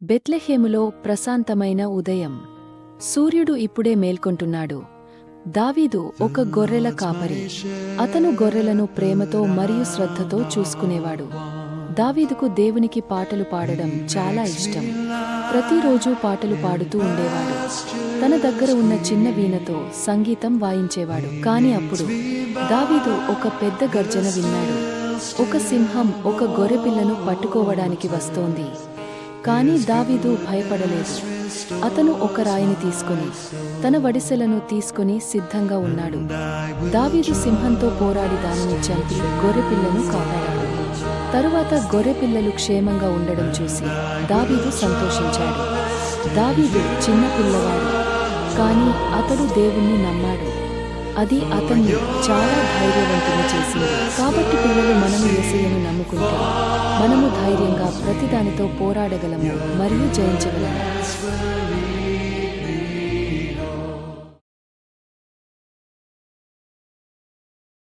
బెత్లెహేములో ప్రశాంతమైన ఉదయం. సూర్యుడు ఇప్పుడే మేల్కొంటున్నాడు. దావీదు ఒక గొర్రెల కాపరి. అతను గొర్రెలను ప్రేమతో మరియు శ్రద్ధతో చూసుకునేవాడు. దావీదుకు దేవునికి పాటలు పాడడం చాలా ఇష్టం. ప్రతిరోజూ పాటలు పాడుతూ ఉండేవాడు. తన దగ్గర ఉన్న చిన్న వీణతో సంగీతం వాయించేవాడు. కాని అప్పుడు దావీదు ఒక పెద్ద గర్జన విన్నాడు. ఒక సింహం ఒక గొర్రెపిల్లను పట్టుకోవడానికి వస్తోంది. కాని దావీదు భయపడలేదు. అతను ఒక రాయిని తీసుకుని తన వడిసెలను తీసుకుని సిద్ధంగా ఉన్నాడు. దావీదు సింహంతో పోరాడి దానిని చంపి గొర్రెపిల్లను కాపాడాడు. తరువాత గొర్రెపిల్లలు క్షేమంగా ఉండడం చూసి దావీదు సంతోషించాడు. దావీదు చిన్న పిల్లవాడు, కాని అతడు దేవుణ్ణి నమ్మాడు. అది అతన్ని చాలా ధైర్యవంతుని చేసింది. కాబట్టి పిల్లలు, మనము యేసయ్యను నమ్ముకుంటే మనము ధైర్యంగా ప్రతిదానితో పోరాడగలము మరియు జయించగలము.